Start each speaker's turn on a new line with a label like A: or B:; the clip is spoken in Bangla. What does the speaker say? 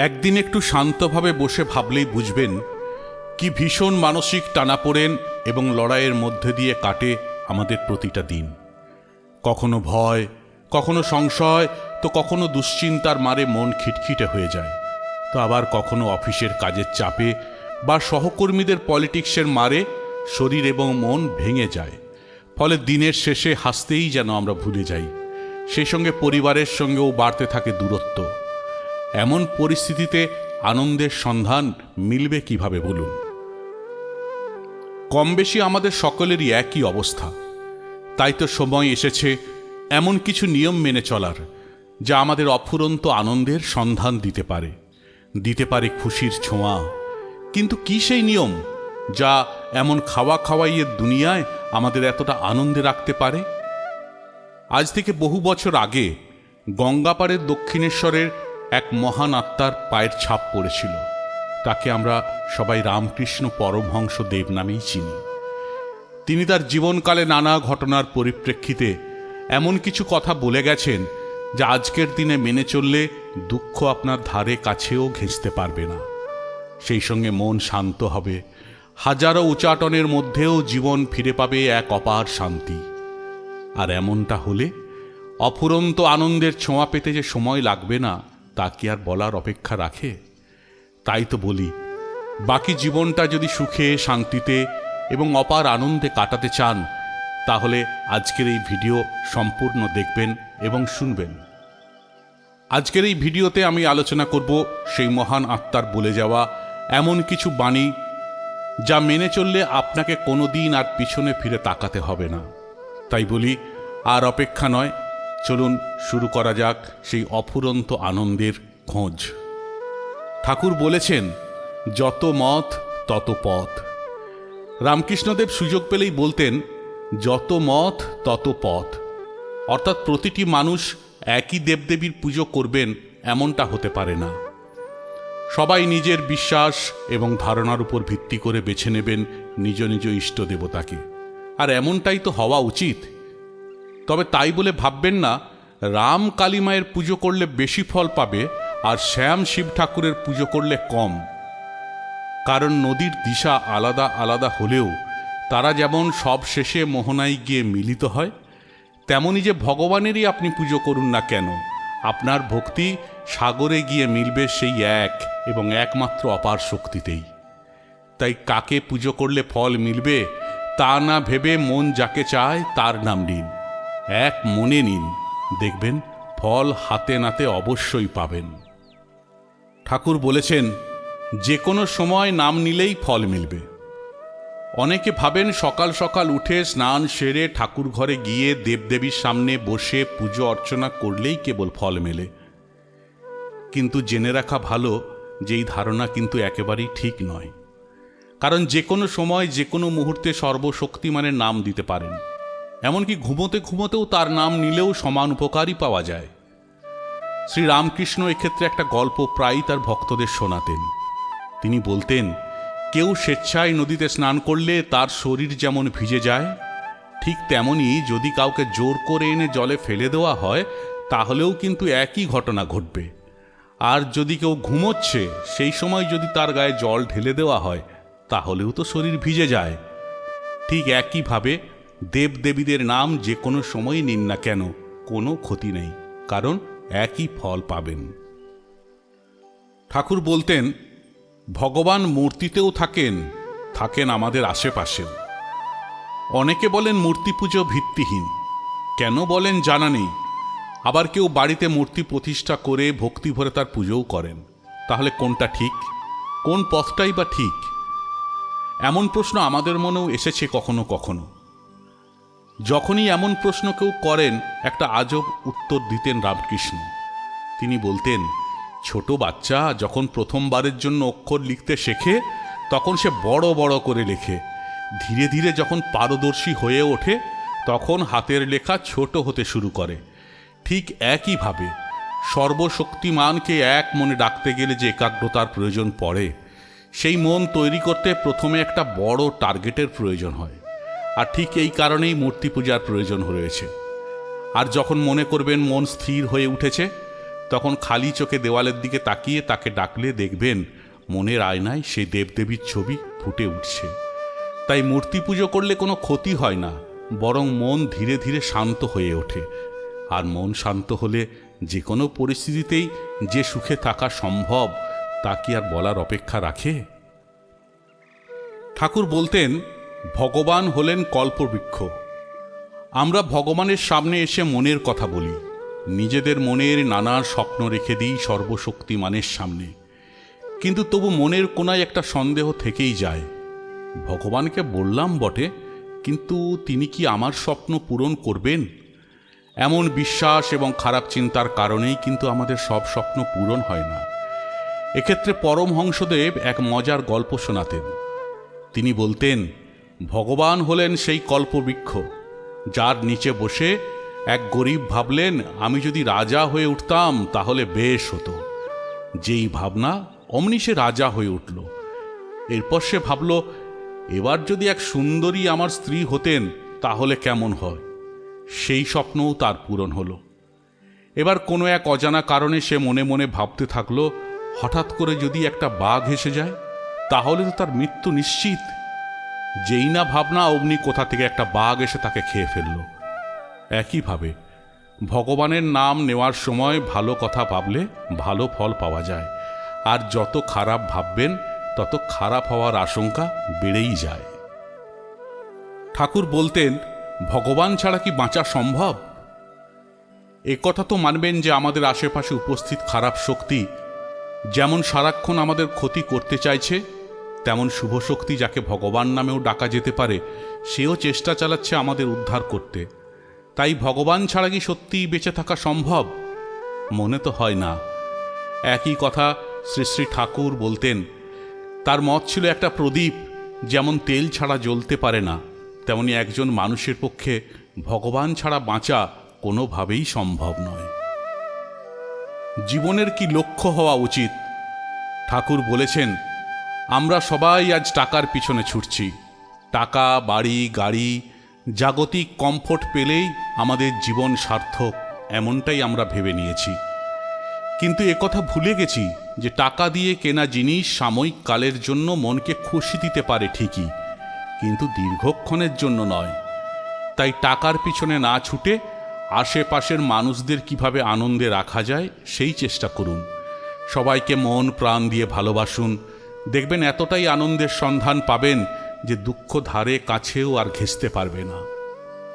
A: একদিন একটু শান্তভাবে বসে ভাবলেই বুঝবেন কি ভীষণ মানসিক টানাপোড়েন এবং লড়াইয়ের মধ্যে দিয়ে কাটে আমাদের প্রতিটা দিন। কখনো ভয়, কখনো সংশয়, তো কখনো দুশ্চিন্তার মারে মন খিটখিটে হয়ে যায়, তো আবার কখনো অফিসের কাজের চাপে বা সহকর্মীদের পলিটিক্সের মারে শরীর এবং মন ভেঙে যায়। ফলে দিনের শেষে হাসতেই যেন আমরা ভুলে যাই, সেই সঙ্গে পরিবারের সঙ্গেও বাড়তে থাকে দূরত্ব। এমন পরিস্থিতিতে আনন্দের সন্ধান মিলবে কিভাবে বলুন? কম বেশি আমাদের সকলেরই একই অবস্থা। তাই তো সময় এসেছে এমন কিছু নিয়ম মেনে চলার, যা আমাদের অফুরন্ত আনন্দের সন্ধান দিতে পারে খুশির ছোঁয়া। কিন্তু কি সেই নিয়ম যা এমন খাওয়া খাওয়াইয়ের দুনিয়ায় আমাদের এতটা আনন্দে রাখতে পারে? আজ থেকে বহু বছর আগে গঙ্গাপাড়ের দক্ষিণেশ্বরের এক মহান আত্মার পায়ের ছাপ পড়েছিল। তাকে আমরা সবাই রামকৃষ্ণ পরমহংস দেব নামেই চিনি। তিনি তার জীবনকালে নানা ঘটনার পরিপ্রেক্ষিতে এমন কিছু কথা বলে গেছেন, যা আজকের দিনে মেনে চললে দুঃখ আপনার ধারে কাছেও ঘেঁষতে পারবে না। সেই সঙ্গে মন শান্ত হবে, হাজারো উচাটনের মধ্যেও জীবন ফিরে পাবে এক অপার শান্তি। আর এমনটা হলে অফুরন্ত আনন্দের ছোঁয়া পেতে যে সময় লাগবে না, তা কি আর বলার অপেক্ষা রাখে? তাই তো বলি, বাকি জীবনটা যদি সুখে, শান্তিতে এবং অপার আনন্দে কাটাতে চান, তাহলে আজকের এই ভিডিও সম্পূর্ণ দেখবেন এবং শুনবেন। আজকের এই ভিডিওতে আমি আলোচনা করব সেই মহান আত্মার বলে যাওয়া এমন কিছু বাণী, যা মেনে চললে আপনাকে কোনোদিন আর পিছনে ফিরে তাকাতে হবে না। তাই বলি, আর অপেক্ষা নয়, চলুন শুরু করা যাক সেই অফুরন্ত আনন্দের খোঁজ। ঠাকুর বলেছেন, যত মত তত পথ। রামকৃষ্ণদেব সুযোগ পেলেই বলতেন, যত মত তত পথ। অর্থাৎ প্রতিটি মানুষ একই দেবদেবীর পুজো করবেন এমনটা হতে পারে না। সবাই নিজের বিশ্বাস এবং ধারণার উপর ভিত্তি করে বেছে নেবেন নিজ নিজ ইষ্ট দেবতাকে, আর এমনটাই তো হওয়া উচিত। তবে তাই বলে ভাববেন না রাম কালী মায়ের পুজো করলে বেশি ফল পাবে আর শ্যাম শিব ঠাকুরের পুজো করলে কম। কারণ নদীর দিশা আলাদা আলাদা হলেও তারা যেমন সব শেষে মোহনায় গিয়ে মিলিত হয়, তেমনি যে ভগবানেরই আপনি পুজো করুন না কেন, আপনার ভক্তি সাগরে গিয়ে মিলবে সেই এক এবং একমাত্র অপার শক্তিতেই। তাই কাকে পুজো করলে ফল মিলবে তা না ভেবে মন যাকে চায় তার নাম নিন, এক মনে নিন, দেখবেন ফল হাতে নাতে অবশ্যই পাবেন। ঠাকুর বলেছেন, যে কোনো সময় নাম নিলেই ফল মিলবে। অনেকে ভাবেন সকাল সকাল উঠে স্নান সেরে ঠাকুর ঘরে গিয়ে দেবদেবীর সামনে বসে পুজো অর্চনা করলেই কেবল ফল মেলে। কিন্তু জেনে রাখা ভালো যে এই ধারণা কিন্তু একেবারেই ঠিক নয়। কারণ যে কোনো সময় যে কোনো মুহূর্তে সর্বশক্তিমানের নাম দিতে পারেন। এমনকি ঘুমোতে ঘুমোতেও তার নাম নিলেও সমান উপকারই পাওয়া যায়। শ্রী রামকৃষ্ণ এক্ষেত্রে একটা গল্প প্রায়ই তার ভক্তদের শোনাতেন। তিনি বলতেন, কেউ স্বেচ্ছায় নদীতে স্নান করলে তার শরীর যেমন ভিজে যায়, ঠিক তেমনি যদি কাউকে জোর করে এনে জলে ফেলে দেওয়া হয়, তাহলেও কিন্তু একই ঘটনা ঘটবে। আর যদি কেউ ঘুমোচ্ছে সেই সময় যদি তার গায়ে জল ঢেলে দেওয়া হয়, তাহলেও তো শরীর ভিজে যায়। ঠিক একইভাবে দেবদেবীদের নাম যে কোনো সময় নিন না কেন, কোনো ক্ষতি নেই, কারণ একই ফল পাবেন। ঠাকুর বলতেন, ভগবান মূর্তিতেও থাকেন আমাদের আশেপাশেও। অনেকে বলেন মূর্তি পুজো ভিত্তিহীন। কেন বলেন জানা নেই। আবার কেউ বাড়িতে মূর্তি প্রতিষ্ঠা করে ভক্তি ভরে তার পুজোও করেন। তাহলে কোনটা ঠিক? কোন পথটাই বা ঠিক? এমন প্রশ্ন আমাদের মনেও এসেছে কখনো কখনো। যখনই এমন প্রশ্ন কেউ করেন, একটা আজব উত্তর দিতেন রামকৃষ্ণ। তিনি বলতেন, ছোট বাচ্চা যখন প্রথমবারের জন্য অক্ষর লিখতে শেখে, তখন সে বড় বড় করে লেখে। ধীরে ধীরে যখন পারদর্শী হয়ে ওঠে, তখন হাতের লেখা ছোট হতে শুরু করে। ঠিক একইভাবে সর্বশক্তিমানকে এক মনে ডাকতে গেলে যে একাগ্রতার প্রয়োজন পড়ে, সেই মন তৈরি করতে প্রথমে একটা বড় টার্গেটের প্রয়োজন হয়। আর ঠিক এই কারণেই মূর্তি পূজার প্রয়োজন রয়েছে। আর যখন মনে করবেন মন স্থির হয়ে উঠেছে, তখন খালি চোখে দেওয়ালের দিকে তাকিয়ে তাকে ডাকলে দেখবেন মনের আয়নায় সেই দেবদেবীর ছবি ফুটে উঠছে। তাই মূর্তি পুজো করলে কোনো ক্ষতি হয় না, বরং মন ধীরে ধীরে শান্ত হয়ে ওঠে। আর মন শান্ত হলে যে কোনো পরিস্থিতিতেই যে সুখে থাকা সম্ভব তা কি আর বলার অপেক্ষা রাখে? ঠাকুর বলতেন, ভগবান হলেন কল্পবৃক্ষ। আমরা ভগবানের সামনে এসে মনের কথা বলি, নিজেদের মনের নানা স্বপ্ন রেখে দিই সর্বশক্তিমানের সামনে। কিন্তু তবু মনের কোনায় একটা সন্দেহ থেকেই যায়। ভগবানকে বললাম বটে, কিন্তু তিনি কি আমার স্বপ্ন পূরণ করবেন? এমন বিশ্বাস এবং খারাপ চিন্তার কারণেই কিন্তু আমাদের সব স্বপ্ন পূরণ হয় না। এক্ষেত্রে পরমহংসদেব এক মজার গল্প শোনাতেন। তিনি বলতেন, ভগবান হলেন সেই কল্পবৃক্ষ যার নিচে বসে এক গরিব ভাবলেন, আমি যদি রাজা হয়ে উঠতাম তাহলে বেশ হতো। যেই ভাবনা অমনি সে রাজা হয়ে উঠল। এরপর সে ভাবল, এবার যদি এক সুন্দরী আমার স্ত্রী হতেন তাহলে কেমন হয়। সেই স্বপ্নও তার পূরণ হলো। এবার কোনো এক অজানা কারণে সে মনে মনে ভাবতে থাকলো, হঠাৎ করে যদি একটা বাঘ এসে যায় তাহলে তো তার মৃত্যু নিশ্চিত। যেই না ভাবনা অমনি কোথা থেকে একটা বাঘ এসে তাকে খেয়ে ফেলল। একইভাবে ভগবানের নাম নেওয়ার সময় ভালো কথা ভাবলে ভালো ফল পাওয়া যায়, আর যত খারাপ ভাববেন তত খারাপ হওয়ার আশঙ্কা বেড়েই যায়। ঠাকুর বলতেন, ভগবান ছাড়া কি বাঁচা সম্ভব? এ কথা তো মানবেন যে আমাদের আশেপাশে উপস্থিত খারাপ শক্তি যেমন সারাক্ষণ আমাদের ক্ষতি করতে চাইছে, তেমন শুভ শক্তি যাকে ভগবান নামেও ডাকা যেতে পারে সেও চেষ্টা চালাচ্ছে আমাদের উদ্ধার করতে। তাই ভগবান ছাড়া কি সত্যিই বেঁচে থাকা সম্ভব? মনে তো হয় না। একই কথা শ্রী শ্রী ঠাকুর বলতেন। তার মত ছিল, একটা প্রদীপ যেমন তেল ছাড়া জ্বলতে পারে না, তেমনি একজন মানুষের পক্ষে ভগবান ছাড়া বাঁচা কোনোভাবেই সম্ভব নয়। জীবনের কি লক্ষ্য হওয়া উচিত? ঠাকুর বলেছেন, আমরা সবাই আজ টাকার পিছনে ছুটছি। টাকা, বাড়ি, গাড়ি, জাগতিক কমফোর্ট পেলেই আমাদের জীবন সার্থক, এমনটাই আমরা ভেবে নিয়েছি। কিন্তু একথা ভুলে গেছি যে টাকা দিয়ে কেনা জিনিস সাময়িক কালের জন্য মনকে খুশি দিতে পারে ঠিকই, কিন্তু দীর্ঘক্ষণের জন্য নয়। তাই টাকার পিছনে না ছুটে আশেপাশের মানুষদের কিভাবে আনন্দে রাখা যায় সেই চেষ্টা করুন। সবাইকে মন প্রাণ দিয়ে ভালোবাসুন, দেখবেন এতটাই আনন্দের সন্ধান পাবেন যে দুঃখ ধারে কাছেও আর ঘেঁষতে পারবে না।